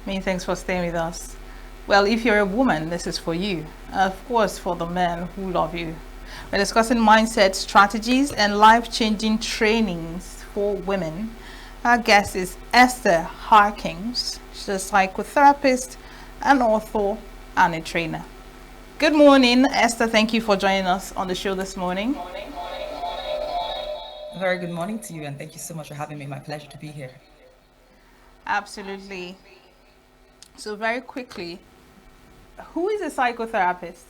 Many thanks for staying with us. Well, if you're a woman, this is for you. Of course, for the men who love you. We're discussing mindset strategies and life changing trainings for women. Our guest is Esther Harkins. She's a psychotherapist, an author, and a trainer. Good morning, Esther. Thank you for joining us on the show this morning. Very good morning to you, and thank you so much for having me. My pleasure to be here. Absolutely. So, very quickly, who is a psychotherapist?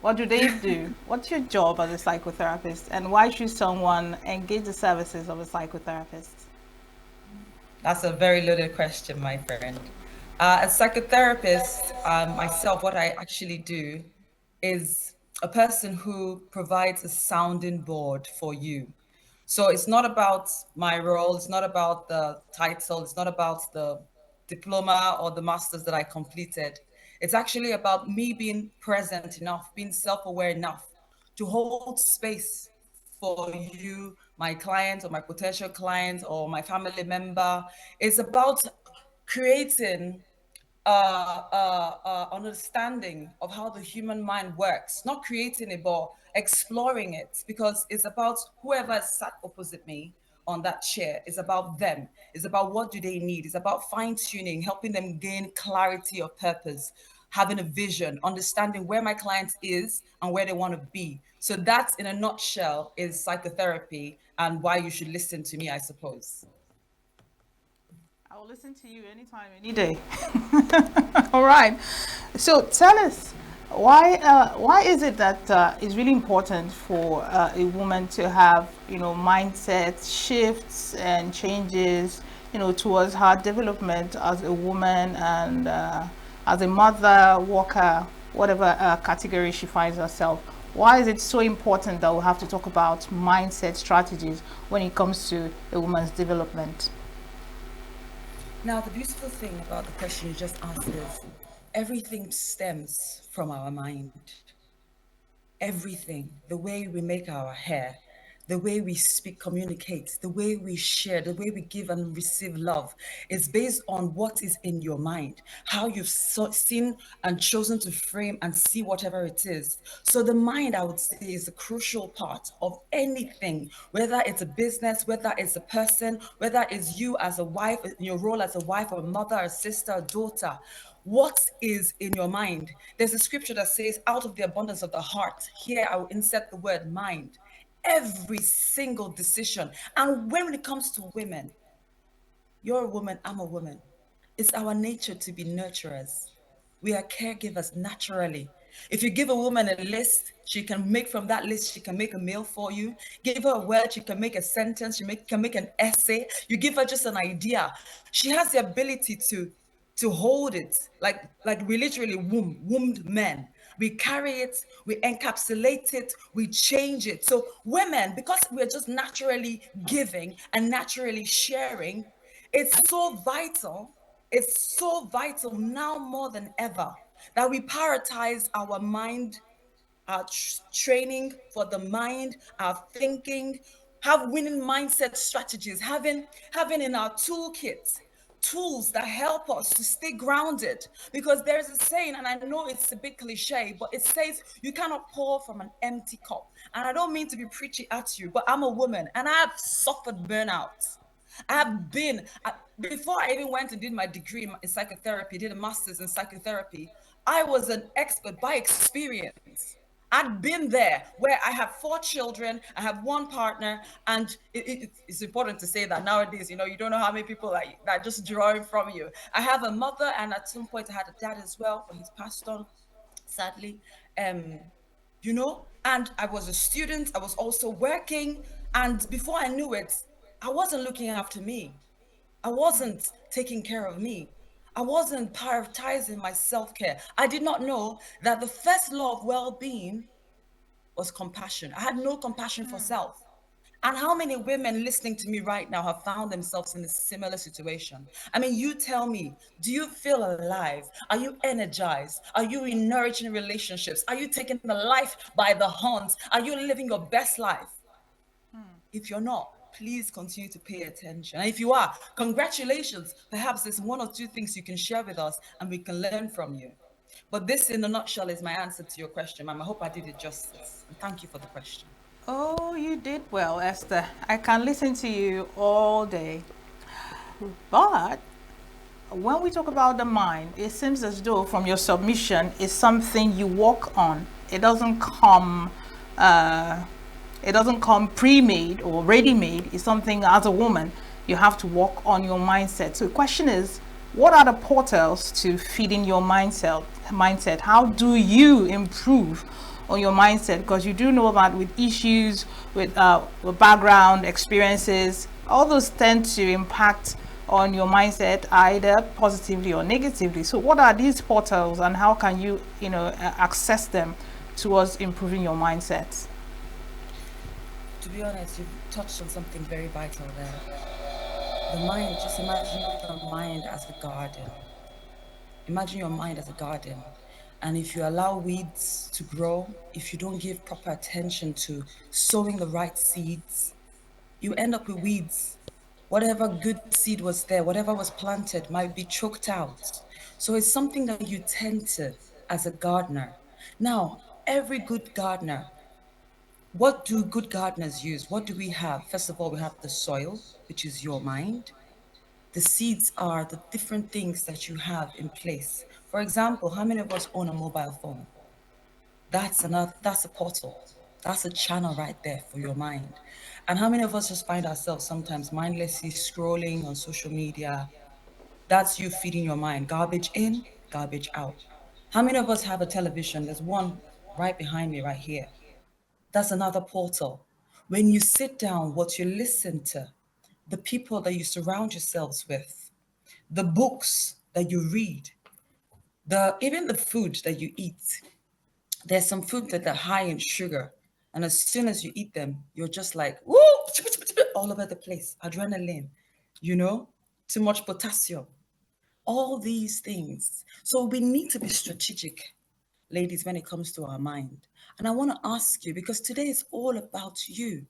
What do they do? What's your job as a psychotherapist? And why should someone engage the services of a psychotherapist? That's a very loaded question, my friend. As psychotherapist, myself, what I actually do is a person who provides a sounding board for you. So it's not about my role, it's not about the title, it's not about the diploma or the masters that I completed. It's actually about me being present enough, being self-aware enough to hold space for you, my client or my potential client or my family member. It's about creating understanding of how the human mind works, not creating it, but exploring it, because it's about whoever is sat opposite me on that chair. It's about them. It's about what do they need. It's about fine tuning, helping them gain clarity of purpose, having a vision, understanding where my client is and where they want to be. So that, in a nutshell, is psychotherapy and why you should listen to me, I suppose. I will listen to you anytime, any day. All right. So tell us why is it that it's really important for a woman to have mindset shifts and changes towards her development as a woman and as a mother, worker, whatever category she finds herself. Why is it so important that we have to talk about mindset strategies when it comes to a woman's development? Now, the beautiful thing about the question you just asked is everything stems from our mind. Everything, the way we make our hair, the way we speak, communicate, the way we share, the way we give and receive love is based on what is in your mind, how you've seen and chosen to frame and see whatever it is. So the mind, I would say, is a crucial part of anything, whether it's a business, whether it's a person, whether it's you as a wife, in your role as a wife or a mother, a sister, a daughter. What is in your mind? There's a scripture that says, out of the abundance of the heart, here I will insert the word mind. Every single decision. And when it comes to women, you're a woman, I'm a woman. It's our nature to be nurturers. We are caregivers naturally. If you give a woman a list, she can make from that list, she can make a meal for you. Give her a word, she can make a sentence, can make an essay. You give her just an idea. She has the ability to hold it, like we literally wombed men. We carry it, we encapsulate it, we change it. So women, because we're just naturally giving and naturally sharing, it's so vital. It's so vital now more than ever that we prioritize our mind, our training for the mind, our thinking, have winning mindset strategies, having in our toolkit tools that help us to stay grounded. Because there's a saying, and I know it's a bit cliche, but it says you cannot pour from an empty cup. And I don't mean to be preachy at you, but I'm a woman and I have suffered burnout. Before I even went and did my degree in psychotherapy, did a master's in psychotherapy, I was an expert by experience. I'd been there where I have 4 children, I have one partner, and it's important to say that nowadays, you don't know how many people like that just drawing from you. I have a mother, and at some point I had a dad as well, but he's passed on, sadly. Um, and I was a student, I was also working, and before I knew it, I wasn't looking after me. I wasn't taking care of me. I wasn't prioritizing my self-care. I did not know that the first law of well-being was compassion. I had no compassion for self. And how many women listening to me right now have found themselves in a similar situation? I mean, you tell me, do you feel alive? Are you energized? Are you in nourishing relationships? Are you taking the life by the horns? Are you living your best life? If you're not, please continue to pay attention. And if you are, congratulations. Perhaps there's one or two things you can share with us and we can learn from you. But this, in a nutshell, is my answer to your question, ma'am. I hope I did it justice. And thank you for the question. Oh, you did well, Esther. I can listen to you all day. But when we talk about the mind, it seems as though from your submission is something you work on. It doesn't come uh, it doesn't come pre-made or ready-made. It's something as a woman you have to work on your mindset. So the question is, what are the portals to feeding your mindset? How do you improve on your mindset? Because you do know that with issues, with background experiences, all those tend to impact on your mindset either positively or negatively. So what are these portals and how can you access them towards improving your mindset? To be honest, you've touched on something very vital there. The mind, just imagine your mind as a garden. Imagine your mind as a garden. And if you allow weeds to grow, if you don't give proper attention to sowing the right seeds, you end up with weeds. Whatever good seed was there, whatever was planted might be choked out. So it's something that you tend to as a gardener. Now, every good gardener, what do good gardeners use? What do we have? First of all, we have the soil, which is your mind. The seeds are the different things that you have in place. For example, how many of us own a mobile phone? That's a portal. That's a channel right there for your mind. And how many of us just find ourselves sometimes mindlessly scrolling on social media? That's you feeding your mind. Garbage in, garbage out. How many of us have a television? There's one right behind me right here. That's another portal. When you sit down, what you listen to, the people that you surround yourselves with, the books that you read, the even the food that you eat. There's some food that are high in sugar, and as soon as you eat them, you're just like woo, all over the place, adrenaline, you know, too much potassium, all these things. So we need to be strategic, ladies, when it comes to our mind. And I want to ask you because today is all about you.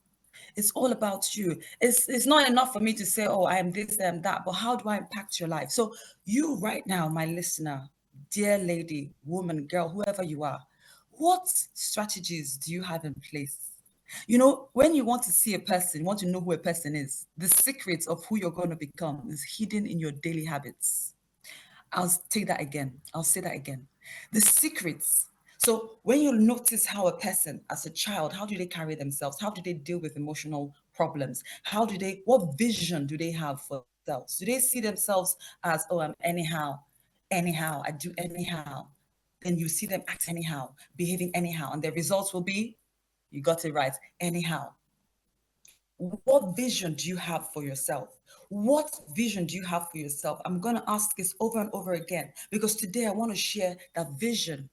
It's all about you. It's not enough for me to say, oh, I am this, I am that, but how do I impact your life? So you right now, my listener, dear lady, woman, girl, whoever you are, what strategies do you have in place? You know, when you want to see a person, you want to know who a person is, the secret of who you're going to become is hidden in your daily habits. I'll take that again. I'll say that again. The secrets. So when you notice how a person as a child, how do they carry themselves? How do they deal with emotional problems? What vision do they have for themselves? Do they see themselves as, oh, I'm anyhow, I do anyhow. Then you see them act anyhow, behaving anyhow. And the results will be, you got it right, anyhow. What vision do you have for yourself? What vision do you have for yourself? I'm going to ask this over and over again because today I want to share that vision,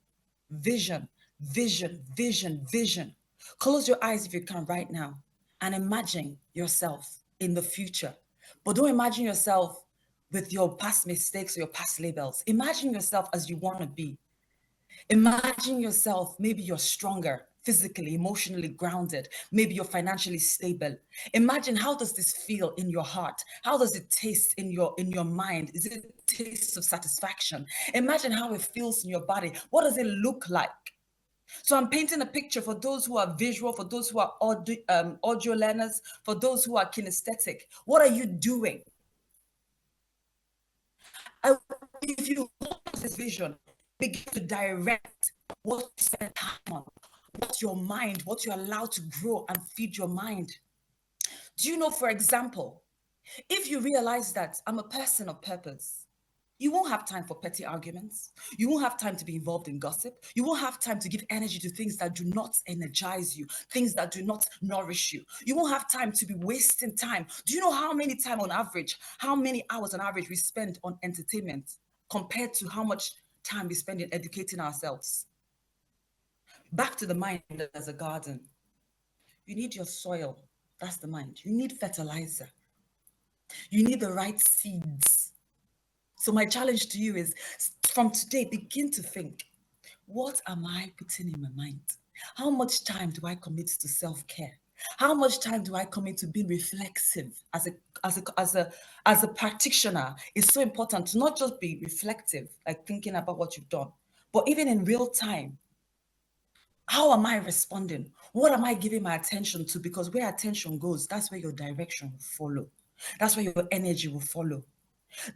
vision. Close your eyes if you can right now and imagine yourself in the future. But don't imagine yourself with your past mistakes or your past labels. Imagine yourself as you want to be. Imagine yourself, maybe you're stronger, physically, emotionally grounded. Maybe you're financially stable. Imagine how does this feel in your heart? How does it taste in your mind? Is it a taste of satisfaction? Imagine how it feels in your body. What does it look like? So I'm painting a picture for those who are visual, for those who are audio learners, for those who are kinesthetic. What are you doing? If you hold this vision, begin to direct what you spend time on, what your mind, what you're allowed to grow and feed your mind. Do you know, for example, if you realize that I'm a person of purpose, you won't have time for petty arguments. You won't have time to be involved in gossip. You won't have time to give energy to things that do not energize you, things that do not nourish you. You won't have time to be wasting time. Do you know how many hours on average we spend on entertainment compared to how much time we spend in educating ourselves? Back to the mind as a garden. You need your soil. That's the mind. You need fertilizer. You need the right seeds. So my challenge to you is from today, begin to think, what am I putting in my mind? How much time do I commit to self-care? How much time do I commit to being reflexive as a practitioner? It's so important to not just be reflective, like thinking about what you've done, but even in real time, how am I responding? What am I giving my attention to? Because where attention goes, that's where your direction will follow. That's where your energy will follow.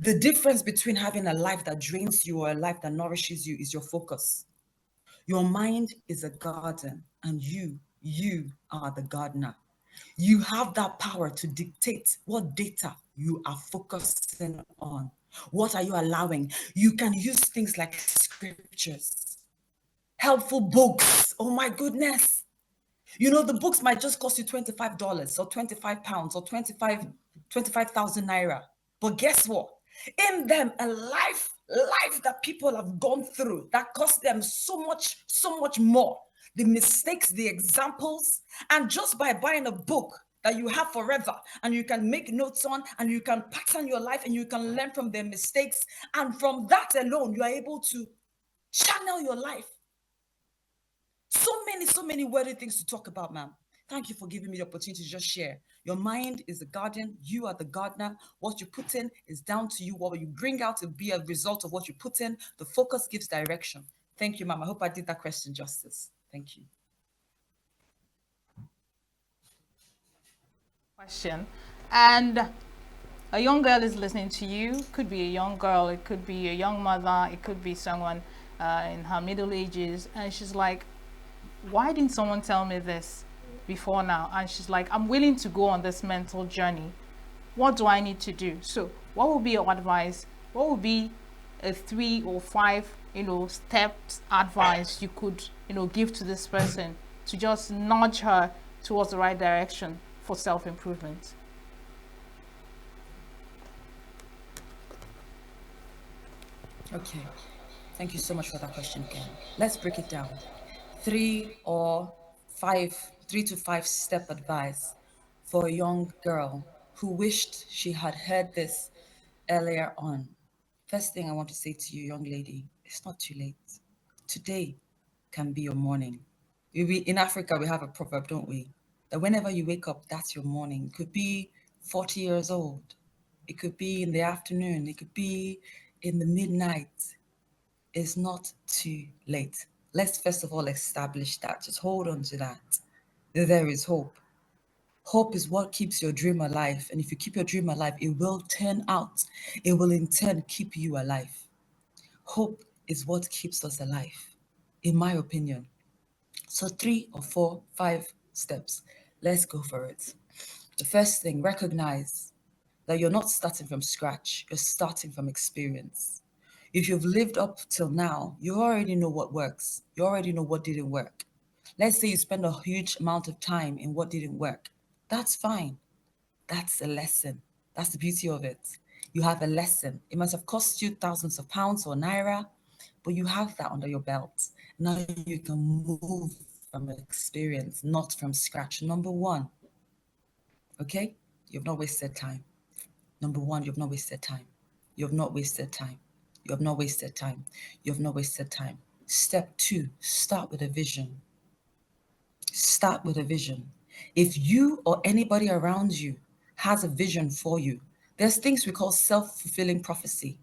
The difference between having a life that drains you or a life that nourishes you is your focus. Your mind is a garden, and you are the gardener. You have that power to dictate what data you are focusing on. What are you allowing? You can use things like scriptures, helpful books. Oh my goodness. You know, the books might just cost you $25 or £25 or 25,000 naira. But guess what? In them, a life that people have gone through that cost them so much more. The mistakes, the examples, and just by buying a book that you have forever and you can make notes on and you can pattern your life and you can learn from their mistakes. And from that alone, you are able to channel your life. So many worthy things to talk about, ma'am. Thank you for giving me the opportunity to just share. Your mind is the garden. You are the gardener. What you put in is down to you. What you bring out will be a result of what you put in. The focus gives direction. Thank you, ma'am. I hope I did that question justice. Thank you. Question. And a young girl is listening to you. Could be a young girl. It could be a young mother. It could be someone in her middle ages. And she's like, why didn't someone tell me this before now? And she's like, I'm willing to go on this mental journey. What do I need to do? So what would be your advice? What would be a 3 or 5 steps advice you could give to this person to just nudge her towards the right direction for self-improvement? Okay. Thank you so much for that question, Ken. Let's break it down. 3 to 5 step advice for a young girl who wished she had heard this earlier on. First thing I want to say to you, young lady, it's not too late. Today can be your morning. In Africa, we have a proverb, don't we? That whenever you wake up, that's your morning. It could be 40 years old. It could be in the afternoon. It could be in the midnight. It's not too late. Let's first of all establish that. Just hold on to that. There is hope. Hope is what keeps your dream alive. And if you keep your dream alive, it will turn out. It will in turn keep you alive. Hope is what keeps us alive, in my opinion. So 3 or 4, 5 steps. Let's go for it. The first thing, recognize that you're not starting from scratch. You're starting from experience. If you've lived up till now, you already know what works. You already know what didn't work. Let's say you spend a huge amount of time in what didn't work. That's fine. That's a lesson. That's the beauty of it. You have a lesson. It must have cost you thousands of pounds or naira, but you have that under your belt. Now you can move from experience, not from scratch. Number one, okay? You've not wasted time. Number one, you've not wasted time. You have not wasted time. You have not wasted time. You have not wasted time. Step two, start with a vision. Start with a vision. If you or anybody around you has a vision for you, there's things we call self-fulfilling prophecy.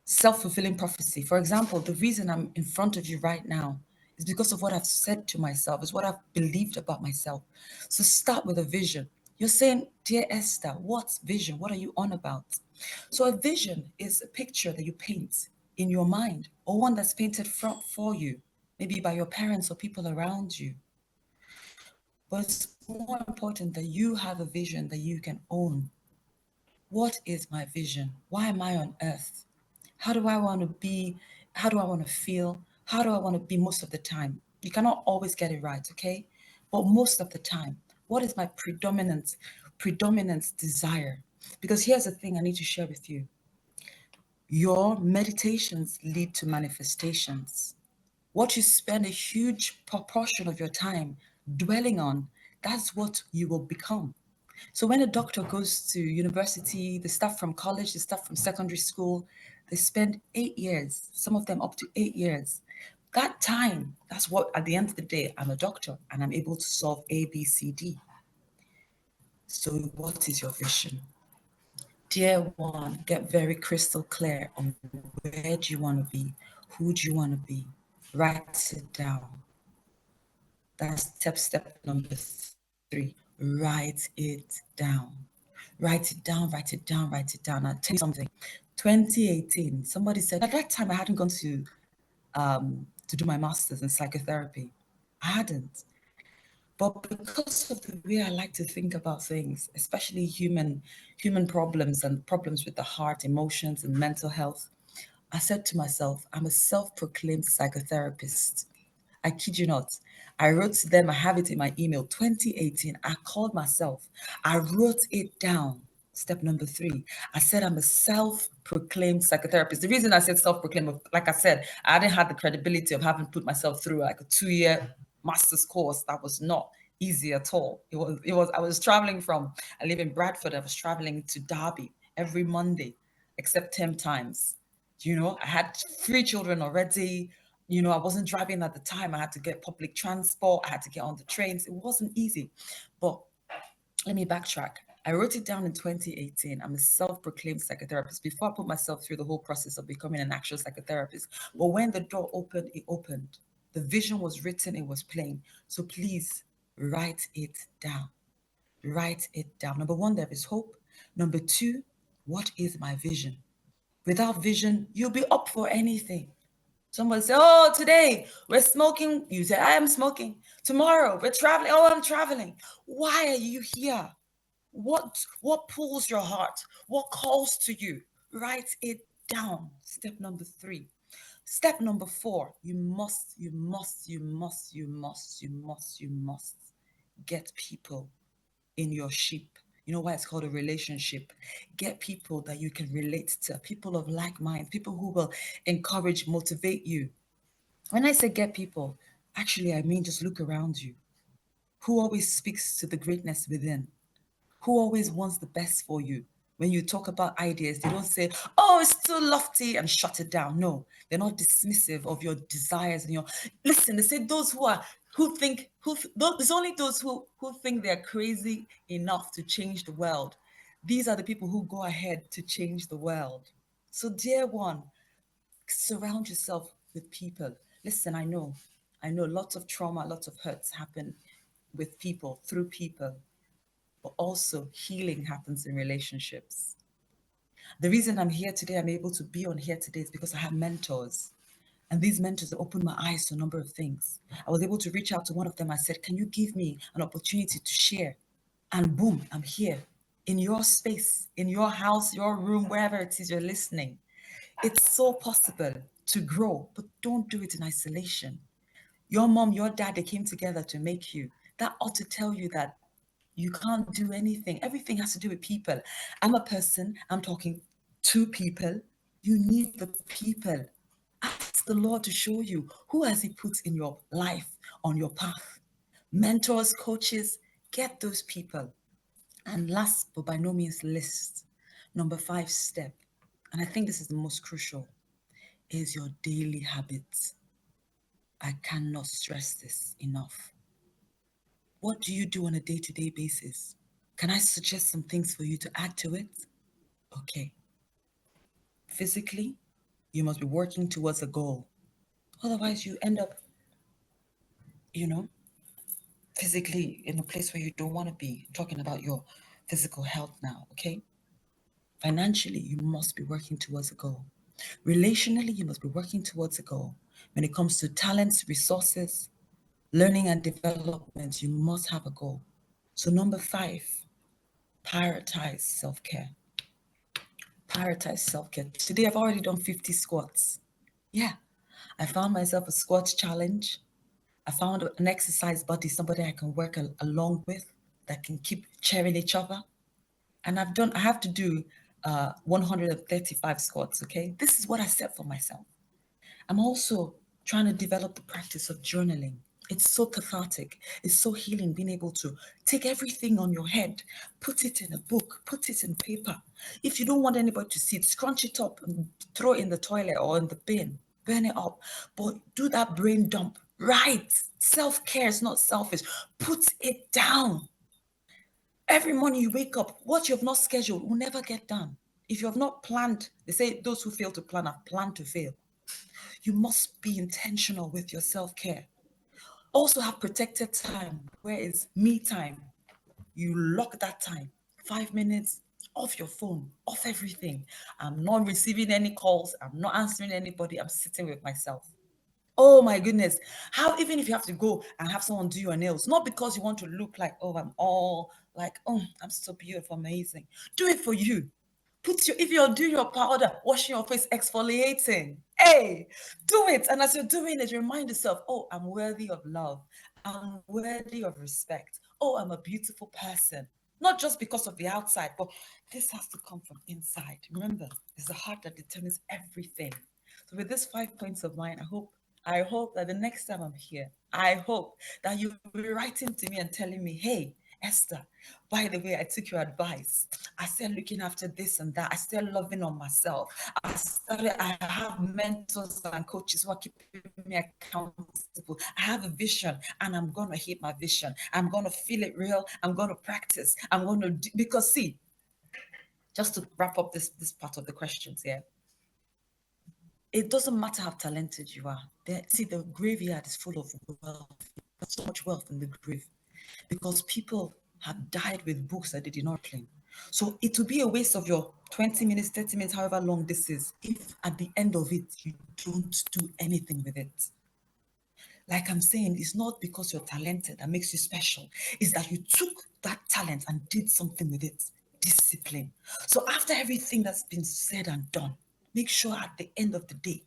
Self-fulfilling prophecy. For example, the reason I'm in front of you right now is because of what I've said to myself, is what I've believed about myself. So start with a vision. You're saying, dear Esther, what vision? What are you on about? So a vision is a picture that you paint in your mind, or one that's painted for you, maybe by your parents or people around you. But it's more important that you have a vision that you can own. What is my vision? Why am I on earth? How do I want to be? How do I want to feel? How do I want to be most of the time? You cannot always get it right, okay? But most of the time, what is my predominant desire? Because here's the thing I need to share with you. Your meditations lead to manifestations. What you spend a huge proportion of your time dwelling on, that's what you will become. So when a doctor goes to university, the staff from college, the staff from secondary school, they spend 8 years, some of them up to 8 years, That time, that's what, at the end of the day, I'm a doctor and I'm able to solve A, B, C, D. So, what is your vision? Dear one, get very crystal clear on where do you want to be, who do you want to be. Write it down. That's step number 3. Write it down. Write it down, write it down, write it down. I'll tell you something. 2018, somebody said, at that time I hadn't gone to do my master's in psychotherapy. I hadn't. But because of the way I like to think about things, especially human problems and problems with the heart, emotions, and mental health, I said to myself, I'm a self-proclaimed psychotherapist. I kid you not. I wrote to them, I have it in my email, 2018. I called myself. I wrote it down. Step number 3. I said I'm a self-proclaimed psychotherapist. The reason I said self-proclaimed, like I said, I didn't have the credibility of having put myself through like a 2-year master's course. That was not easy at all. It was I was traveling from, I live in Bradford. I was traveling to Derby every Monday, except 10 times. I had 3 children already. I wasn't driving at the time. I had to get public transport. I had to get on the trains. It wasn't easy. But let me backtrack. I wrote it down in 2018. I'm a self-proclaimed psychotherapist before I put myself through the whole process of becoming an actual psychotherapist. But when the door opened, it opened. The vision was written, it was plain. So please write it down. Write it down. Number 1, there is hope. Number 2, what is my vision? Without vision, you'll be up for anything. Somebody say, oh, today we're smoking. You say, I am smoking. Tomorrow we're traveling. Oh, I'm traveling. Why are you here? What pulls your heart? What calls to you? Write it down. Step number 3. Step number 4, you must get people in your sheep. You know why it's called a relationship? Get people that you can relate to, people of like mind, people who will encourage, motivate you. When I say get people, actually, I mean just look around you. Who always speaks to the greatness within? Who always wants the best for you? When you talk about ideas, they don't say, oh, it's too lofty and shut it down. No, they're not dismissive of your desires and your, listen, they say those there's only those who think they're crazy enough to change the world. These are the people who go ahead to change the world. So dear one, surround yourself with people. Listen, I know lots of trauma, lots of hurts happen with people, through people, but also healing happens in relationships. The reason I'm here today, I'm able to be on here today is because I have mentors. And these mentors have opened my eyes to a number of things. I was able to reach out to one of them. I said, can you give me an opportunity to share? And boom, I'm here in your space, in your house, your room, wherever it is you're listening. It's so possible to grow, but don't do it in isolation. Your mom, your dad, they came together to make you. That ought to tell you that you can't do anything. Everything has to do with people. I'm a person, I'm talking to people. You need the people. Ask the Lord to show you who has He put in your life, on your path. Mentors, coaches, get those people. And last but by no means least, number 5 step, and I think this is the most crucial, is your daily habits. I cannot stress this enough. What do you do on a day-to-day basis? Can I suggest some things for you to add to it? Okay. Physically, you must be working towards a goal. Otherwise, you end up, you know, physically in a place where you don't want to be. I'm talking about your physical health now, okay? Financially, you must be working towards a goal. Relationally, you must be working towards a goal. When it comes to talents, resources, learning and development, you must have a goal. So number 5, prioritize self-care. Prioritize self-care. Today, I've already done 50 squats. Yeah, I found myself a squats challenge. I found an exercise buddy, somebody I can work along with that can keep cheering each other. And I have to do 135 squats, okay? This is what I set for myself. I'm also trying to develop the practice of journaling. It's so cathartic. It's so healing being able to take everything on your head, put it in a book, put it in paper. If you don't want anybody to see it, scrunch it up and throw it in the toilet or in the bin. burn it up, but do that brain dump. Right. Self-care is not selfish. Put it down. Every morning you wake up, what you have not scheduled will never get done. If you have not planned, they say those who fail to plan have planned to fail. You must be intentional with your self-care. Also have protected time, where it's me time. You lock that time, 5 minutes off your phone, off everything. I'm not receiving any calls. I'm not answering anybody. I'm sitting with myself. Oh my goodness. How, even if you have to go and have someone do your nails, not because you want to look like, oh, I'm all like, oh, I'm so beautiful, amazing. Do it for you. If you're doing your powder, washing your face, exfoliating, hey, do it. And as you're doing it, remind yourself, oh, I'm worthy of love. I'm worthy of respect. Oh, I'm a beautiful person. Not just because of the outside, but this has to come from inside. Remember, it's the heart that determines everything. So with these 5 points of mine, I hope that the next time I'm here, I hope that you'll be writing to me and telling me, hey, Esther, by the way, I took your advice. I started looking after this and that. I started loving on myself. I have mentors and coaches who are keeping me accountable. I have a vision and I'm going to hit my vision. I'm going to feel it real. I'm going to practice. I'm going to do, because see, just to wrap up this part of the questions here, it doesn't matter how talented you are. See, the graveyard is full of wealth. There's so much wealth in the grave because people have died with books that they did not claim. So it will be a waste of your 20 minutes, 30 minutes, however long this is, if at the end of it, you don't do anything with it. Like I'm saying, it's not because you're talented that makes you special. It's that you took that talent and did something with it. Discipline. So after everything that's been said and done, make sure at the end of the day,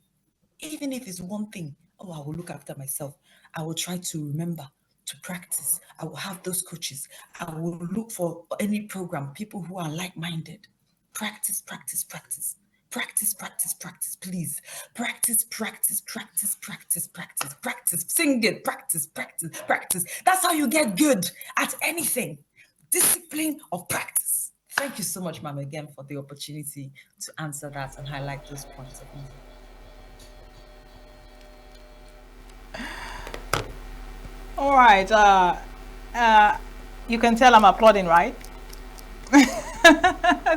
even if it's one thing, oh, I will look after myself. I will try to remember to practice. I will have those coaches. I will look for any program, people who are like-minded. Practice, practice, practice. Practice, practice, practice, please. Practice, practice, practice, practice, practice, practice. Sing it, practice, practice, practice. That's how you get good at anything. Discipline of practice. Thank you so much, ma'am, again for the opportunity to answer that and highlight those points of view. All right. You can tell I'm applauding, right?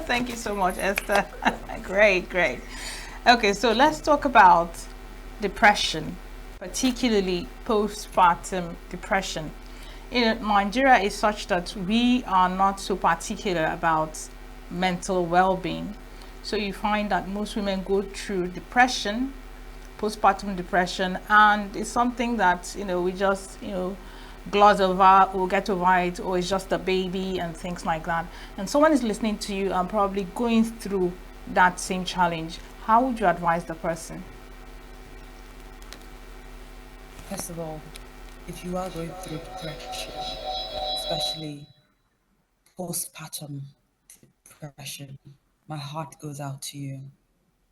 Thank you so much, Esther. Great, great. Okay, so let's talk about depression, particularly postpartum depression. Nigeria is such that we are not so particular about mental well-being. So you find that most women go through depression, postpartum depression, and it's something that we just gloss over or get over it, or it's just a baby and things like that. And someone is listening to you and probably going through that same challenge. How would you advise the person? First of all, if you are going through depression, especially postpartum depression, my heart goes out to you.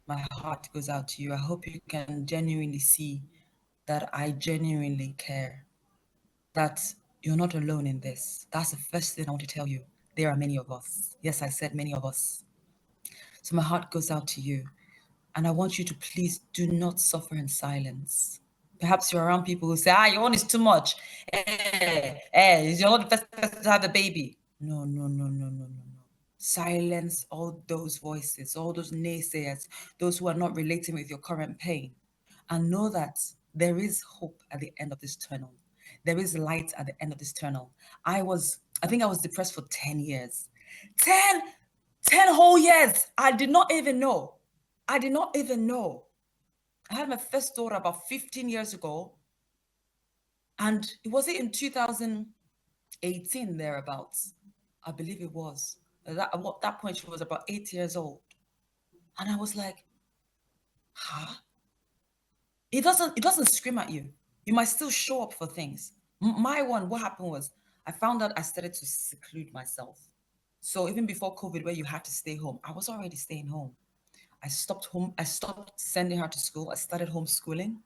My heart goes out to you. I hope you can genuinely see that I genuinely care, that you're not alone in this. That's the first thing I want to tell you. There are many of us. Yes, I said many of us. So my heart goes out to you. And I want you to please do not suffer in silence. Perhaps you're around people who say, your own is too much. You're not the first person to have a baby. No, no, no, no, no, no, no. Silence all those voices, all those naysayers, those who are not relating with your current pain. And know that there is hope at the end of this tunnel. There is light at the end of this tunnel. I think I was depressed for 10 years. 10 whole years. I did not even know. I did not even know. I had my first daughter about 15 years ago. And it was in 2018 thereabouts. I believe it was. At that point, she was about 8 years old. And I was like, huh? It doesn't scream at you. You might still show up for things. What happened was I found out I started to seclude myself. So even before COVID, where you had to stay home, I was already staying home. I stopped sending her to school. I started homeschooling.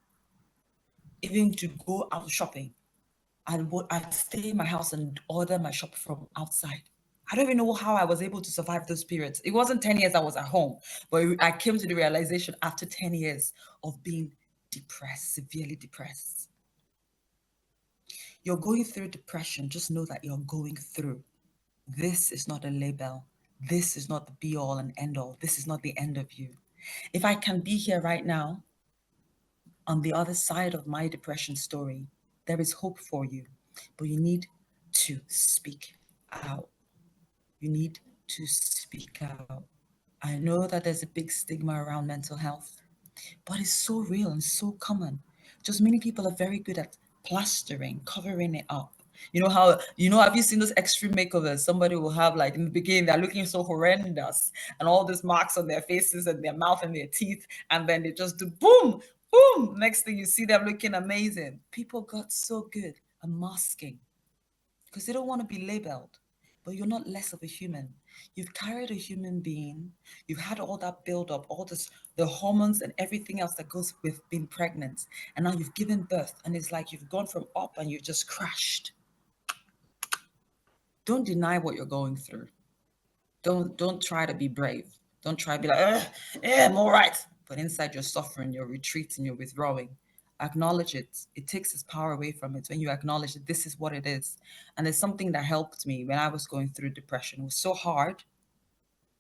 Even to go out shopping, I'd stay in my house and order my shop from outside. I don't even know how I was able to survive those periods. It wasn't 10 years I was at home, but I came to the realization after 10 years of being depressed, severely depressed. You're going through depression, just know that you're going through. This is not a label. This is not the be all and end all. This is not the end of you. If I can be here right now on the other side of my depression story, there is hope for you, but you need to speak out. You need to speak out. I know that there's a big stigma around mental health, but it's so real and so common. Just many people are very good at plastering, covering it up. You know how, have you seen those extreme makeovers? Somebody will have, like, in the beginning, they're looking so horrendous and all these marks on their faces and their mouth and their teeth. And then they just do boom, boom. Next thing you see them looking amazing. People got so good at masking because they don't want to be labeled. But you're not less of a human. You've carried a human being. You've had all that build up, all this, the hormones and everything else that goes with being pregnant. And now you've given birth, and it's like you've gone from up and you've just crashed. Don't deny what you're going through. Don't try to be brave. Don't try to be like, yeah, I'm all right. But inside you're suffering, you're retreating, you're withdrawing. Acknowledge it. It takes its power away from it when you acknowledge that this is what it is. And there's something that helped me when I was going through depression. It was so hard.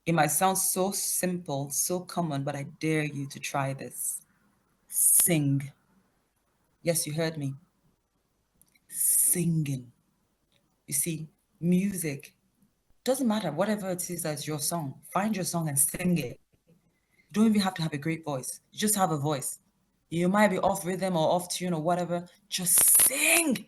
It might sound so simple, so common, but I dare you to try this. Sing. Yes, you heard me. Singing. You see, music doesn't matter, whatever it is that's your song. Find your song and sing it. You don't even have to have a great voice. You just have a voice. You might be off rhythm or off tune or whatever. Just sing.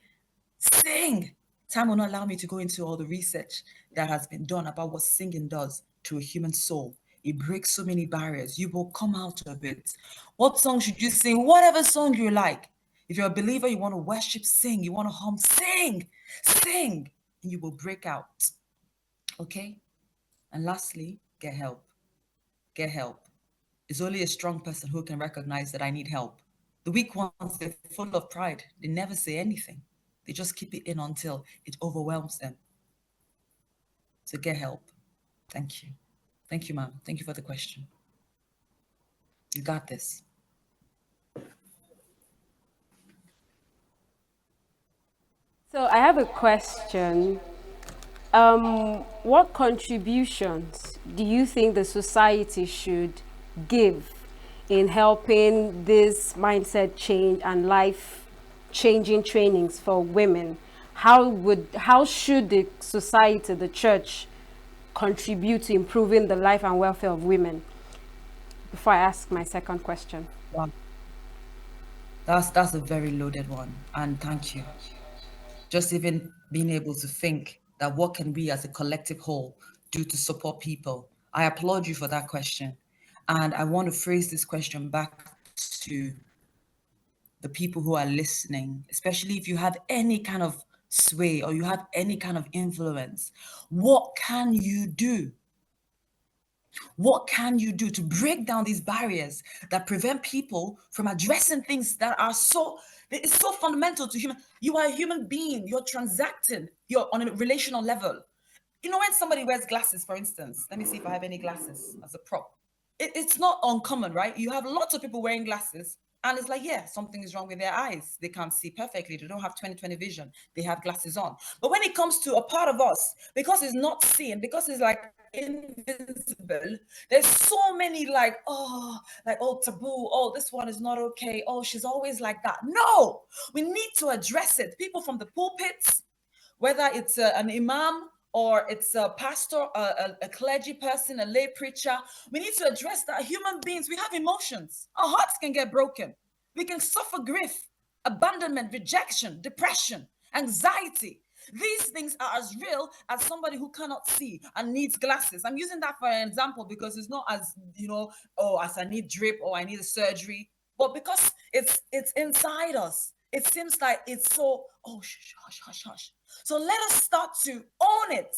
Sing. Time will not allow me to go into all the research that has been done about what singing does to a human soul. It breaks so many barriers. You will come out of it. What song should you sing? Whatever song you like. If you're a believer, you want to worship, sing. You want to hum, sing. Sing. And you will break out. Okay? And lastly, get help. Get help. It's only a strong person who can recognize that I need help. The weak ones, they're full of pride. They never say anything. They just keep it in until it overwhelms them. So get help. Thank you. Thank you, ma'am. Thank you for the question. You got this. So I have a question. What contributions do you think the society should give in helping this mindset change and life changing trainings for women? How should the society, the church, contribute to improving the life and welfare of women? Before I ask my second question. Wow. That's a very loaded one. And thank you. Just even being able to think that what can we as a collective whole do to support people. I applaud you for that question. And I want to phrase this question back to the people who are listening, especially if you have any kind of sway or you have any kind of influence. What can you do? What can you do to break down these barriers that prevent people from addressing things that are it's so fundamental to human? You are a human being, you're transacting, you're on a relational level. You know, when somebody wears glasses, for instance, let me see if I have any glasses as a prop. It's not uncommon, right? You have lots of people wearing glasses, and it's like, yeah, something is wrong with their eyes. They can't see perfectly. They don't have 20/20 vision. They have glasses on. But when it comes to a part of us, because it's not seen, because it's like invisible, there's so many like, oh, taboo. Oh, this one is not okay. Oh, she's always like that. No, we need to address it. People from the pulpits, whether it's an imam or it's a pastor, a clergy person, a lay preacher. We need to address that human beings, we have emotions. Our hearts can get broken. We can suffer grief, abandonment, rejection, depression, anxiety. These things are as real as somebody who cannot see and needs glasses. I'm using that for an example because it's not as, oh, as I need drip or I need a surgery, but because it's inside us. It seems like it's so, oh, hush, hush, hush. So let us start to own it.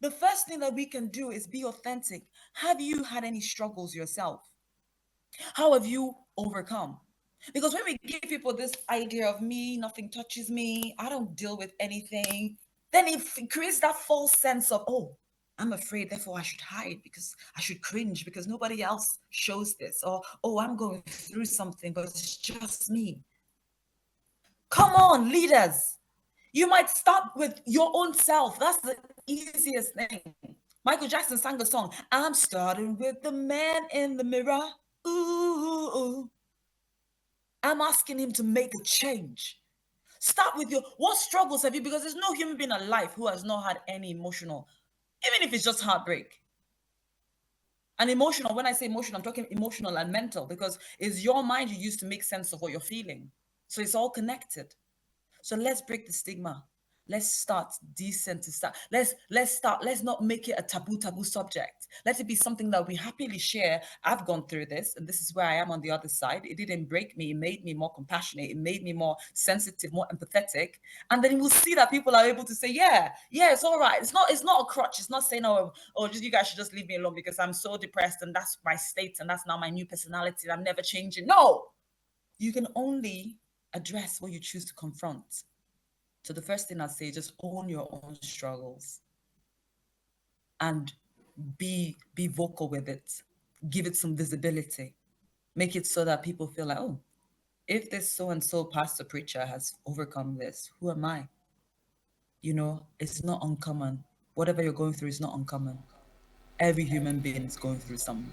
The first thing that we can do is be authentic. Have you had any struggles yourself? How have you overcome? Because when we give people this idea of me, nothing touches me, I don't deal with anything, then it creates that false sense of, oh, I'm afraid, therefore I should hide because I should cringe because nobody else shows this. Or, oh, I'm going through something, but it's just me. Come on, leaders. You might start with your own self. That's the easiest thing. Michael Jackson sang a song, I'm starting with the man in the mirror. Ooh, I'm asking him to make a change. Start with what struggles have you? Because there's no human being alive who has not had any emotional, even if it's just heartbreak. And emotional, when I say emotional, I'm talking emotional and mental because it's your mind you use to make sense of what you're feeling. So it's all connected. So let's break the stigma. Let's start decent to start. Let's not make it a taboo subject. Let it be something that we happily share. I've gone through this, and this is where I am on the other side. It didn't break me, it made me more compassionate, it made me more sensitive, more empathetic. And then we'll see that people are able to say, yeah, it's all right. It's not a crutch. It's not saying, oh, just you guys should just leave me alone because I'm so depressed and that's my state and that's now my new personality. I'm never changing. No, you can only address what you choose to confront. So the first thing I'd say, just own your own struggles and be vocal with it. Give it some visibility. Make it so that people feel like, oh, if this so and so pastor preacher has overcome this, who am I? It's not uncommon. Whatever you're going through is not uncommon. Every human being is going through some,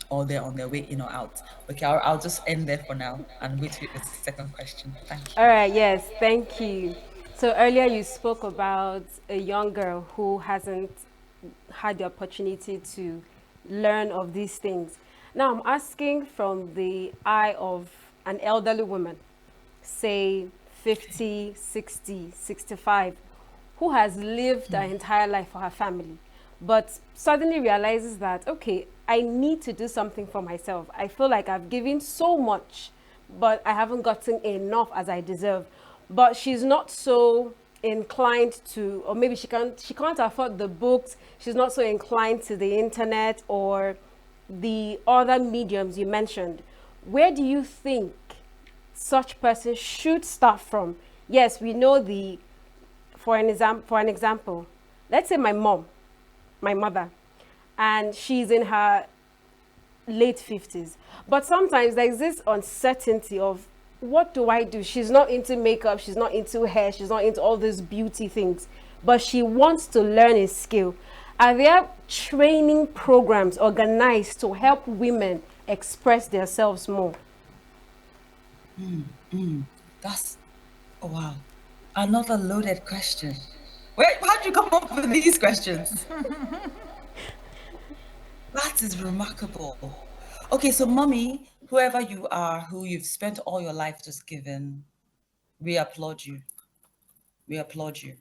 or they're on their way in or out. Okay, I'll just end there for now and wait for the second question. Thank you. All right, yes, thank you. So earlier you spoke about a young girl who hasn't had the opportunity to learn of these things. Now I'm asking from the eye of an elderly woman, say 50, 60, 65, who has lived her entire life for her family, but suddenly realizes that, okay, I need to do something for myself. I feel like I've given so much, but I haven't gotten enough as I deserve. But she's not so inclined to, or maybe she can't afford the books. She's not so inclined to the internet or the other mediums you mentioned. Where do you think such person should start from? Yes, we know the, for an example, let's say my mother, and she's in her late 50s. But sometimes there is this uncertainty of, what do I do? She's not into makeup, she's not into hair, she's not into all these beauty things, but she wants to learn a skill. Are there training programs organized to help women express themselves more? That's, oh wow, another loaded question. Where, how'd you come up with these questions? That is remarkable. Okay, so mommy, whoever you are, who you've spent all your life just giving, we applaud you. We applaud you.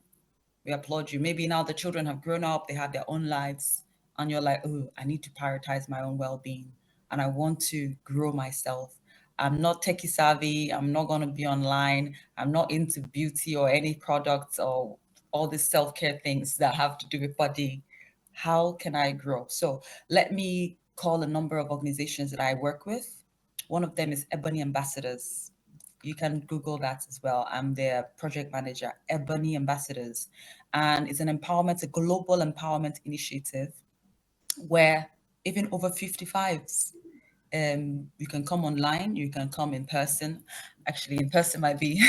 We applaud you. Maybe now the children have grown up, they have their own lives, and you're like, oh, I need to prioritize my own well-being and I want to grow myself. I'm not techie savvy. I'm not going to be online. I'm not into beauty or any products or all these self-care things that have to do with body. How can I grow? So let me call a number of organizations that I work with. One of them is Ebony Ambassadors. You can Google that as well. I'm their project manager, Ebony Ambassadors. And it's an empowerment, a global empowerment initiative where even over 55s, you can come online, you can come in person. Actually, in person might be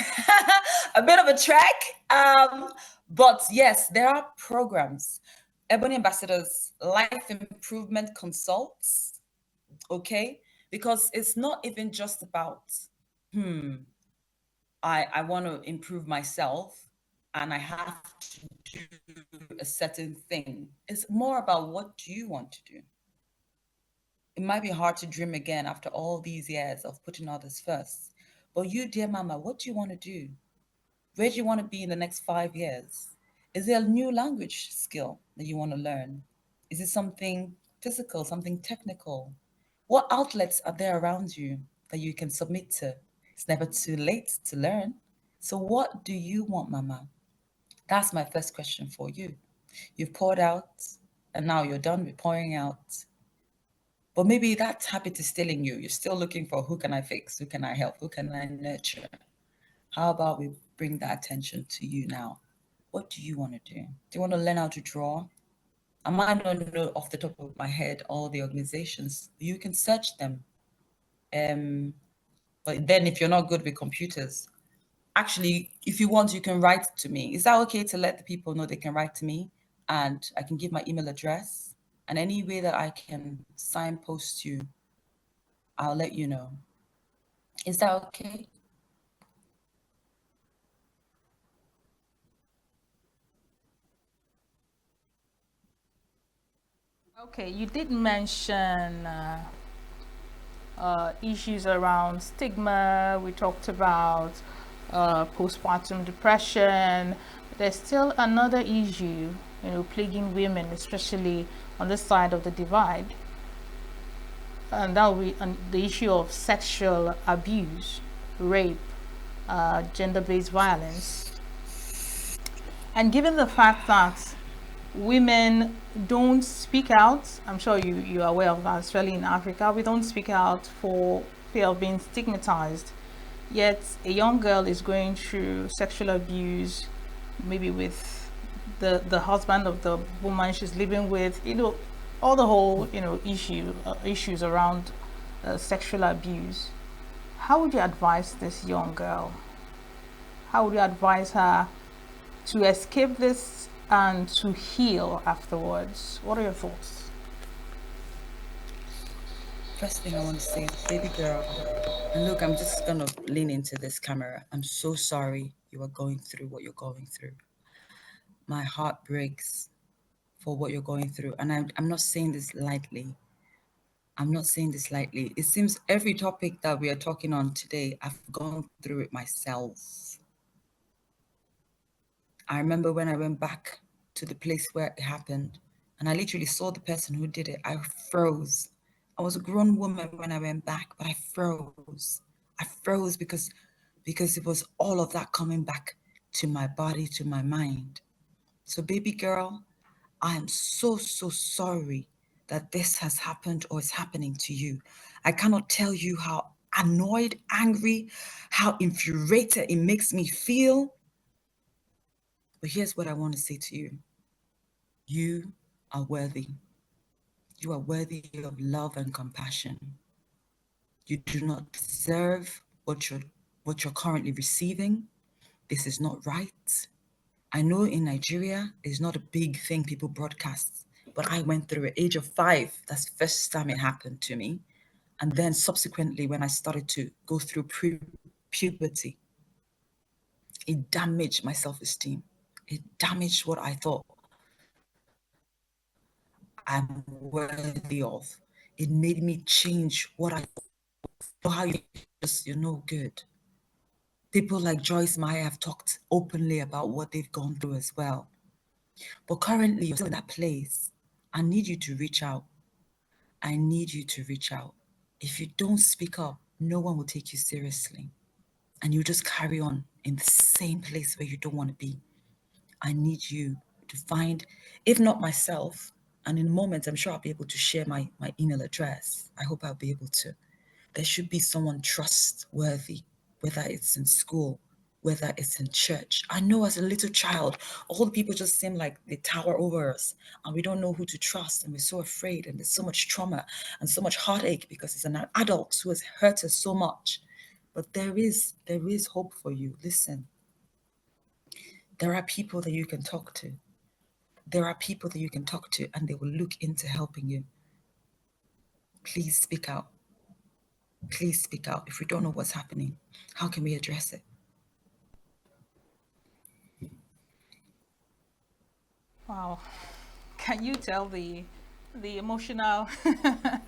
a bit of a trek. But yes, there are programs. Ebony Ambassadors, life improvement consults, okay? Because it's not even just about, I want to improve myself and I have to do a certain thing. It's more about, what do you want to do? It might be hard to dream again after all these years of putting others first. But you, dear mama, what do you want to do? Where do you want to be in the next 5 years? Is there a new language skill that you want to learn? Is it something physical, something technical? What outlets are there around you that you can submit to? It's never too late to learn. So, what do you want, mama? That's my first question for you. You've poured out, and now you're done with pouring out. But maybe that habit is still in you. You're still looking for, who can I fix? Who can I help? Who can I nurture? How about we bring that attention to you now? What do you want to do? Do you want to learn how to draw? I might not know off the top of my head all the organizations. You can search them. But then if you're not good with computers, actually, if you want, you can write to me. Is that okay to let the people know they can write to me? And I can give my email address. And any way that I can signpost you, I'll let you know. Is that okay? Okay, you did mention issues around stigma. We talked about postpartum depression. There's still another issue, plaguing women, especially on this side of the divide, and that will be the issue of sexual abuse, rape, gender-based violence. And given the fact that women don't speak out, I'm sure you're aware of that, especially in Africa, we don't speak out for fear of being stigmatized. Yet a young girl is going through sexual abuse, maybe with the husband of the woman she's living with, all the whole, issues around sexual abuse. How would you advise this young girl? How would you advise her to escape this and to heal afterwards? What are your thoughts? First thing I want to say, baby girl, and look, I'm just going to lean into this camera. I'm so sorry you are going through what you're going through. My heart breaks for what you're going through. And I'm not saying this lightly. I'm not saying this lightly. It seems every topic that we are talking on today, I've gone through it myself. I remember when I went back to the place where it happened, and I literally saw the person who did it. I froze. I was a grown woman when I went back, but I froze. I froze because it was all of that coming back to my body, to my mind. So baby girl, I am so, so sorry that this has happened or is happening to you. I cannot tell you how annoyed, angry, how infuriated it makes me feel. But here's what I want to say to you. You are worthy. You are worthy of love and compassion. You do not deserve what you're currently receiving. This is not right. I know in Nigeria, it's not a big thing people broadcast, but I went through at age of 5. That's the first time it happened to me. And then subsequently, when I started to go through puberty, it damaged my self-esteem. It damaged what I thought I'm worthy of. It made me change what I know how you're no good. People like Joyce Meyer have talked openly about what they've gone through as well. But currently, you're still in that place. I need you to reach out. I need you to reach out. If you don't speak up, no one will take you seriously. And you just carry on in the same place where you don't want to be. I need you to find, if not myself, and in a moment, I'm sure I'll be able to share my email address. I hope I'll be able to. There should be someone trustworthy, whether it's in school, whether it's in church. I know as a little child, all the people just seem like they tower over us and we don't know who to trust and we're so afraid and there's so much trauma and so much heartache because it's an adult who has hurt us so much. But there is hope for you. Listen, there are people that you can talk to. There are people that you can talk to and they will look into helping you. Please speak out. Please speak out. If we don't know what's happening, how can we address it? Wow. Can you tell the emotional The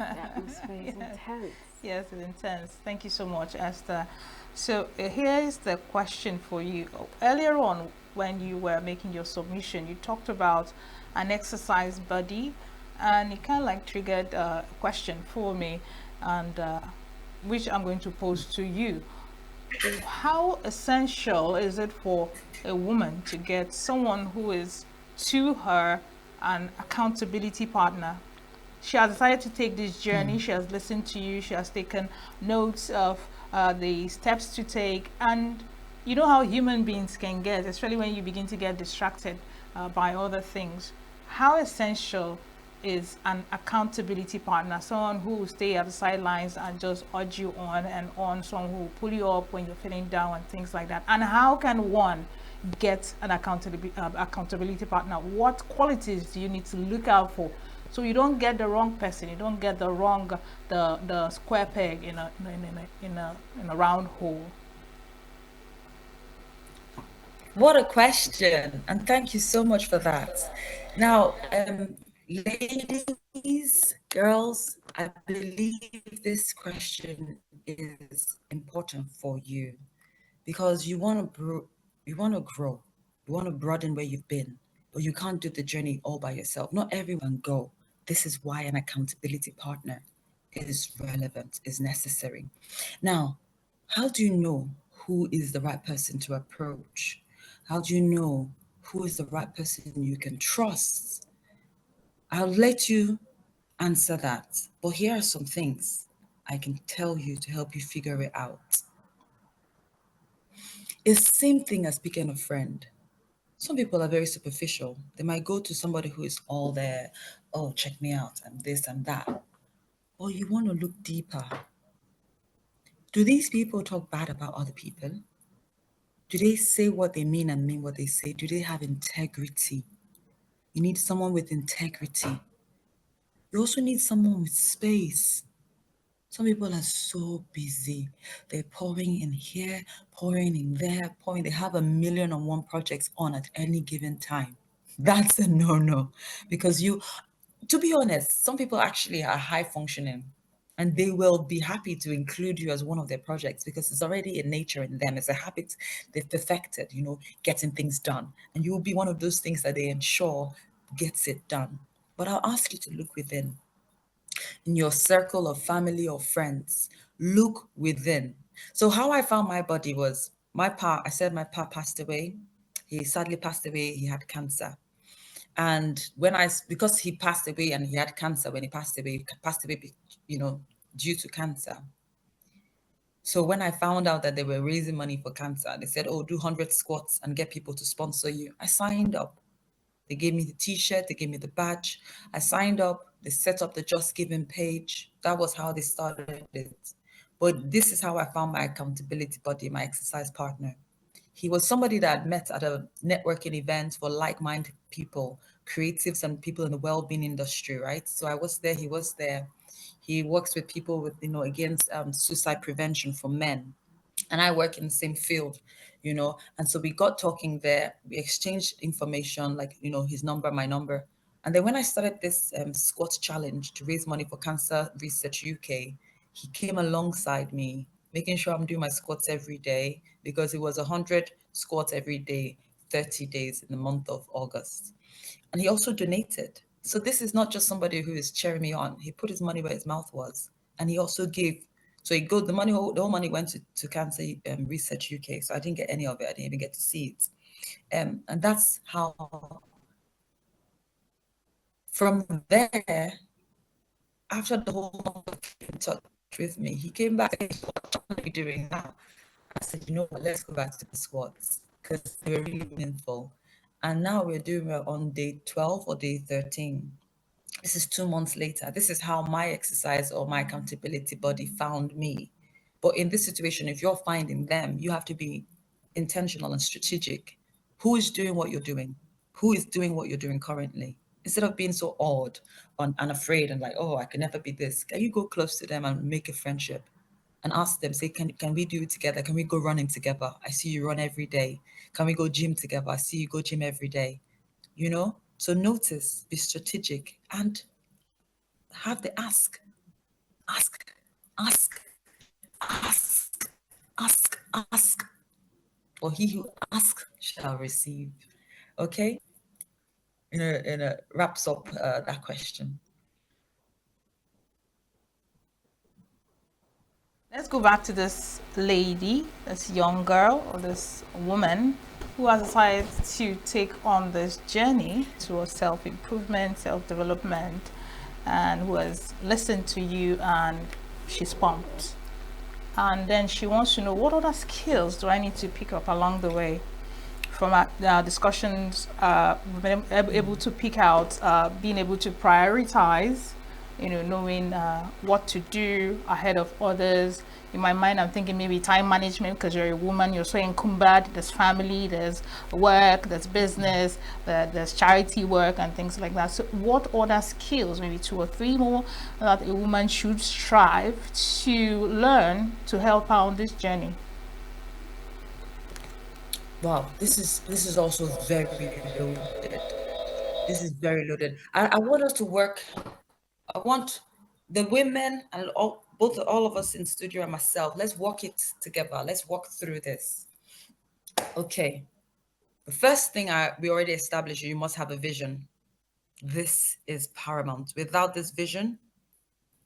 atmosphere is intense. Yes, it's intense. Thank you so much, Esther. So here is the question for you. Earlier on, when you were making your submission, you talked about an exercise buddy, and it kind of like triggered a question for me, and which I'm going to pose to you. How essential is it for a woman to get someone who is to her an accountability partner? She has decided to take this journey. She has listened to you. She has taken notes of the steps to take. And you know how human beings can get, especially when you begin to get distracted by other things. how essential is an accountability partner, someone who will stay at the sidelines and just urge you on and on, someone who will pull you up when you're feeling down and things like that? And how can one get an accountability partner? What qualities do you need to look out for so you don't get the wrong person, you don't get the wrong the square peg in a round hole? What a question, and thank you so much for that. Now, ladies, girls, I believe this question is important for you because you want to grow, you want to broaden where you've been, but you can't do the journey all by yourself. Not everyone go. This is why an accountability partner is relevant, is necessary. Now, how do you know who is the right person to approach? How do you know who is the right person you can trust? I'll let you answer that. But here are some things I can tell you to help you figure it out. It's the same thing as picking a friend. Some people are very superficial. They might go to somebody who is all there, oh, check me out, and this and that. Or you want to look deeper. Do these people talk bad about other people? Do they say what they mean and mean what they say? Do they have integrity? You need someone with integrity. You also need someone with space. Some people are so busy. They're pouring in here, pouring in there, pouring. They have 1,000,001 projects on at any given time. That's a no-no. Because to be honest, some people actually are high functioning and they will be happy to include you as one of their projects because it's already a nature in them. It's a habit they've perfected, getting things done. And you will be one of those things that they ensure gets it done. But I'll ask you to look within. In your circle of family or friends, look within. So how I found my body was my pa passed away. He sadly passed away. He had cancer. And because he passed away and he had cancer when he passed away, due to cancer. So when I found out that they were raising money for cancer, they said, oh, do 100 squats and get people to sponsor you. I signed up. They gave me the t-shirt, they gave me the badge. I signed up, they set up the Just Giving page. That was how they started it. But this is how I found my accountability buddy, my exercise partner. He was somebody that I'd met at a networking event for like-minded people, creatives and people in the well-being industry, right? So I was there, he was there. He works with people with, against suicide prevention for men. And I work in the same field, and so we got talking there. We exchanged information, like, his number, my number. And then when I started this squat challenge to raise money for Cancer Research UK, he came alongside me, making sure I'm doing my squats every day, because it was 100 squats every day, 30 days in the month of August. And he also donated. So this is not just somebody who is cheering me on. He put his money where his mouth was. And he also gave. So the whole money went to Cancer Research UK. So I didn't get any of it. I didn't even get to see it. And that's how, from there, after the whole month in touch with me, he came back and said, what are you doing now? I said, you know what, let's go back to the squats because they were really meaningful. And now we're on day 12 or day 13. This is 2 months later. This is how my exercise or my accountability buddy found me. But in this situation, if you're finding them, you have to be intentional and strategic. Who is doing what you're doing? Who is doing what you're doing currently? Instead of being so odd and afraid and like, oh, I can never be this, can you go close to them and make a friendship and ask them, say, can we do it together? Can we go running together? I see you run every day. Can we go gym together? I see you go gym every day. So notice, be strategic, and have the ask. For he who asks shall receive. Okay? Wraps up that question. Let's go back to this lady, this young girl, or this woman who has decided to take on this journey towards self-improvement, self-development, and who has listened to you and she's pumped. And then she wants to know, what other skills do I need to pick up along the way from our discussions, we've been able to pick out being able to prioritize, knowing what to do ahead of others. In my mind, I'm thinking maybe time management, because you're a woman, you're so encumbered. There's family, there's work, there's business, there's charity work and things like that. So what other skills, maybe 2 or 3 more, that a woman should strive to learn to help her on this journey? Wow, this is also very loaded. This is very loaded. I want us to work. I want the women and all of us in studio and myself. Let's walk it together. Let's walk through this. Okay. The first thing we already established, you must have a vision. This is paramount. Without this vision,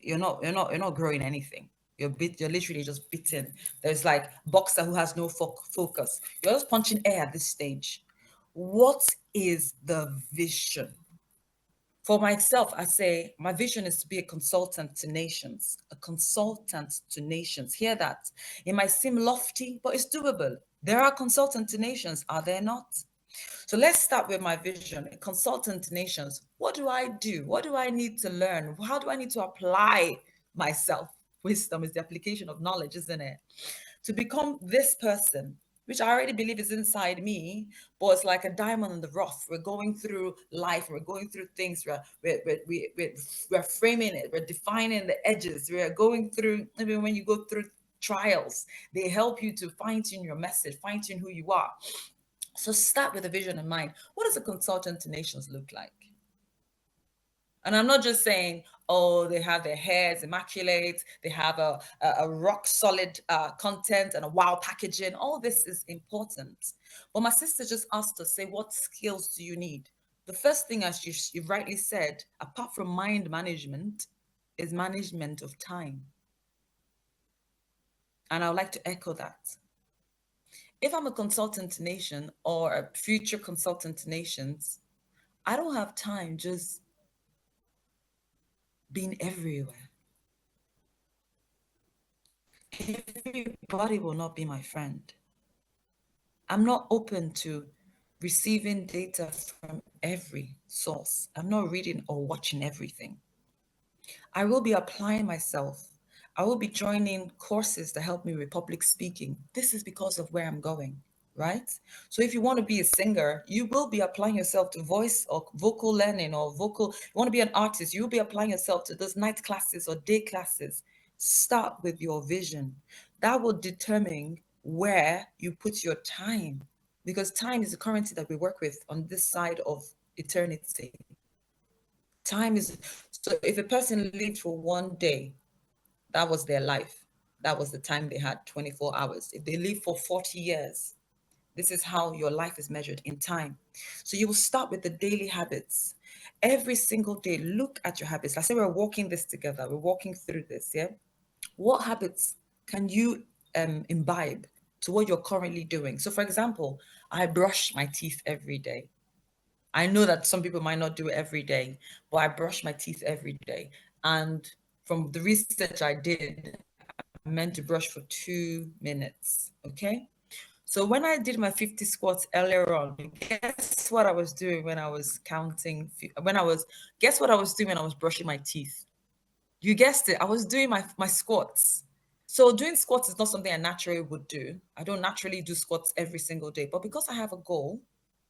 you're not growing anything. You're literally just beaten. There's like boxer who has no focus. You're just punching air at this stage. What is the vision? For myself, I say my vision is to be a consultant to nations, a consultant to nations. Hear that? It might seem lofty, but it's doable. There are consultant to nations, are there not? So let's start with my vision, a consultant to nations. What do I do? What do I need to learn? How do I need to apply myself? Wisdom is the application of knowledge, isn't it? To become this person, which I already believe is inside me, but it's like a diamond in the rough. We're going through life, we're going through things, we're framing it, we're defining the edges, we're going through, even when you go through trials, they help you to fine tune your message, fine tune who you are. So start with a vision in mind. What does a consultant to nations look like? And I'm not just saying, oh, they have their hairs immaculate, they have a rock solid content and a wow packaging. All this is important. But my sister just asked us, say, what skills do you need? The first thing, as you rightly said, apart from mind management, is management of time. And I would like to echo that. If I'm a consultant to nation or a future consultant to nations, I don't have time just being everywhere. Everybody will not be my friend. I'm not open to receiving data from every source. I'm not reading or watching everything. I will be applying myself. I will be joining courses to help me with public speaking. This is because of where I'm going, right? So if you want to be a singer, you will be applying yourself to voice or vocal learning or vocal. You want to be an artist, you'll be applying yourself to those night classes or day classes. Start with your vision. That will determine where you put your time, because time is the currency that we work with on this side of eternity. Time is, so if a person lived for one day, that was their life. That was the time they had, 24 hours. If they live for 40 years, this is how your life is measured in time. So you will start with the daily habits. Every single day, look at your habits. I say we're walking this together. We're walking through this, yeah? What habits can you imbibe to what you're currently doing? So for example, I brush my teeth every day. I know that some people might not do it every day, but I brush my teeth every day. And from the research I did, I meant to brush for 2 minutes. Okay. So when I did my 50 squats earlier on, guess what I was doing when I was counting? Guess what I was doing when I was brushing my teeth? You guessed it. I was doing my squats. So doing squats is not something I naturally would do. I don't naturally do squats every single day, but because I have a goal,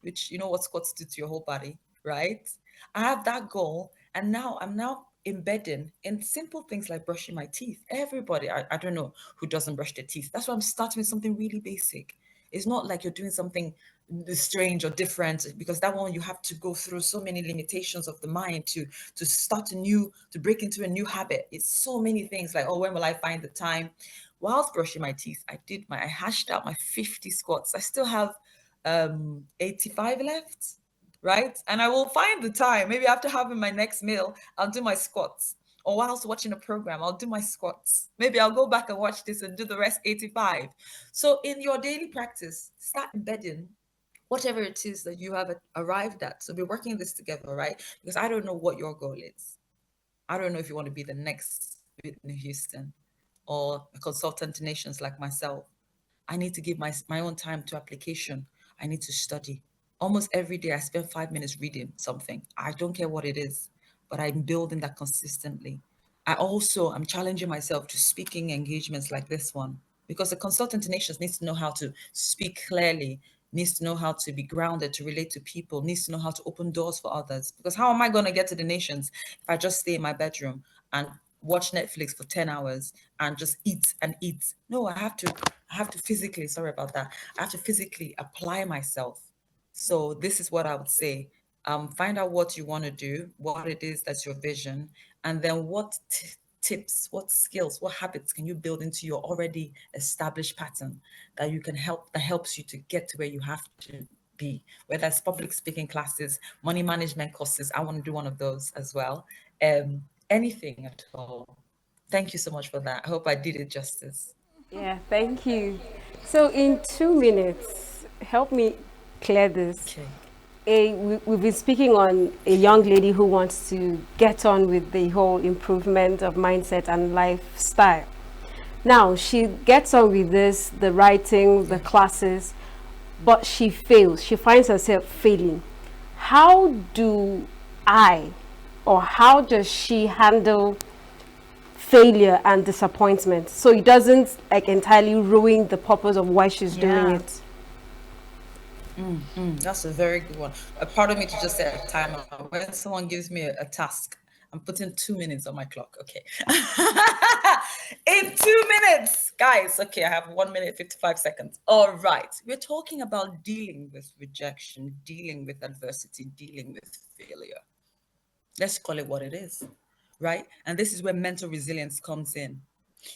which you know what squats do to your whole body, right? I have that goal, and now I'm embedding in simple things like brushing my teeth. Everybody, I don't know who doesn't brush their teeth. That's why I'm starting with something really basic. It's not like you're doing something strange or different, because that one you have to go through so many limitations of the mind to start to break into a new habit. It's so many things like, oh, when will I find the time? Whilst brushing my teeth, I hashed out my 50 squats. I still have 85 left, right? And I will find the time. Maybe after having my next meal, I'll do my squats. Or whilst watching a program, I'll do my squats. Maybe I'll go back and watch this and do the rest 85. So in your daily practice, start embedding whatever it is that you have arrived at. So we're working this together, right? Because I don't know what your goal is. I don't know if you want to be the next Whitney Houston or a consultant to nations like myself. I need to give my own time to application. I need to study. Almost every day, I spend 5 minutes reading something. I don't care what it is, but I'm building that consistently. I'm challenging myself to speaking engagements like this one, because a consultant to nations needs to know how to speak clearly, needs to know how to be grounded, to relate to people, needs to know how to open doors for others. Because how am I going to get to the nations if I just stay in my bedroom and watch Netflix for 10 hours and just eat and eat? No, I have to physically, sorry about that. I have to physically apply myself. So this is what I would say. Find out what you want to do, what it is that's your vision, and then what tips, what skills, what habits can you build into your already established pattern that helps you to get to where you have to be, whether it's public speaking classes, money management courses. I want to do one of those as well. Anything at all. Thank you so much for that. I hope I did it justice. Yeah, thank you. So in 2 minutes, help me clear this. Okay. We've been speaking on a young lady who wants to get on with the whole improvement of mindset and lifestyle. Now, she gets on with this, the writing, the classes, but she fails. She finds herself failing. How do I, or how does she handle failure and disappointment so it doesn't like entirely ruin the purpose of why she's doing it? That's a very good one. A part of me to just set a timer. When someone gives me a task, I'm putting 2 minutes on my clock. Okay. In 2 minutes, guys. Okay, I have 1 minute, 55 seconds. All right. We're talking about dealing with rejection, dealing with adversity, dealing with failure. Let's call it what it is, right? And this is where mental resilience comes in.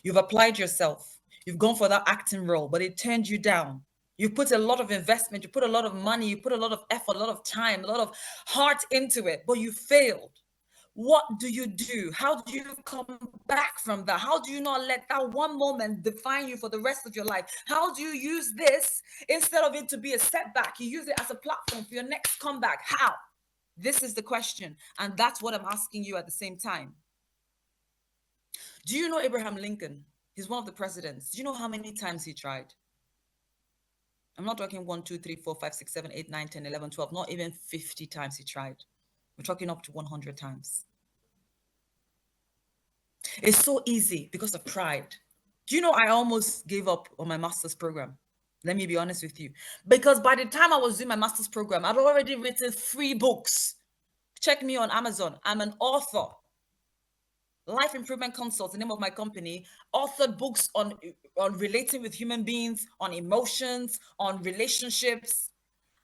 You've applied yourself. You've gone for that acting role, but it turned you down. You put a lot of investment, you put a lot of money, you put a lot of effort, a lot of time, a lot of heart into it, but you failed. What do you do? How do you come back from that? How do you not let that one moment define you for the rest of your life? How do you use this instead of it to be a setback? You use it as a platform for your next comeback. How? This is the question. And that's what I'm asking you at the same time. Do you know Abraham Lincoln? He's one of the presidents. Do you know how many times he tried? I'm not talking 1, 2, 3, 4, 5, 6, 7, 8, 9, 10, 11, 12, not even 50 times he tried. We're talking up to 100 times. It's so easy because of pride. Do you know I almost gave up on my master's program? Let me be honest with you. Because by the time I was doing my master's program, I'd already written 3 books. Check me on Amazon. I'm an author. Life Improvement Consult, the name of my company, authored books on relating with human beings, on emotions, on relationships.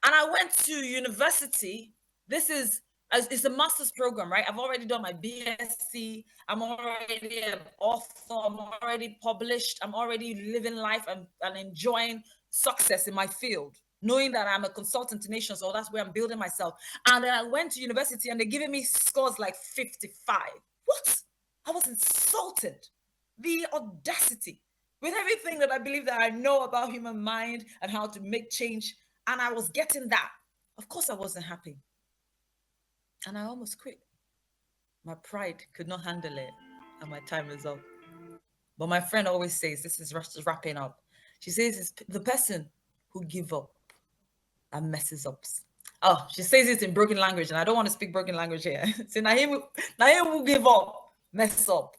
And I went to university. It's a master's program, right? I've already done my BSc. I'm already an author. I'm already published. I'm already living life and enjoying success in my field, knowing that I'm a consultant to nations, so that's where I'm building myself. And then I went to university and they're giving me scores like 55. What? I was insulted. The audacity with everything that I believe that I know about human mind and how to make change. And I was getting that. Of course, I wasn't happy. And I almost quit. My pride could not handle it. And my time is up. But my friend always says, this is just wrapping up. She says, it's the person who give up and messes up. Oh, she says it in broken language, and I don't want to speak broken language here. So now him will give up, mess up.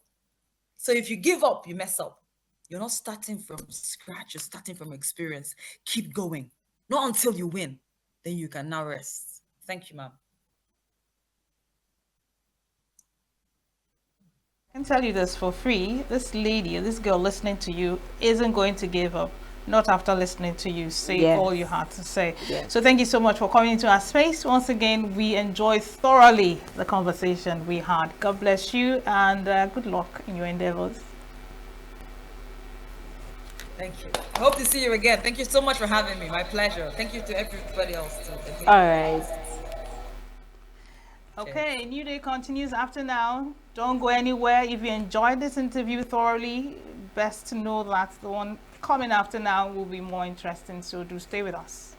So if you give up, you mess up. You're not starting from scratch. You're starting from experience. Keep going. Not until you win. Then you can now rest. Thank you, ma'am. I can tell you this for free. This lady, this girl listening to you isn't going to give up. Not after listening to you say all you had to say. Yes. So thank you so much for coming into our space. Once again, we enjoyed thoroughly the conversation we had. God bless you and good luck in your endeavors. Thank you. I hope to see you again. Thank you so much for having me. My pleasure. Thank you to everybody else too. All right. Okay, New Day continues after now. Don't go anywhere. If you enjoyed this interview thoroughly, best to know that the one coming after now will be more interesting. So do stay with us.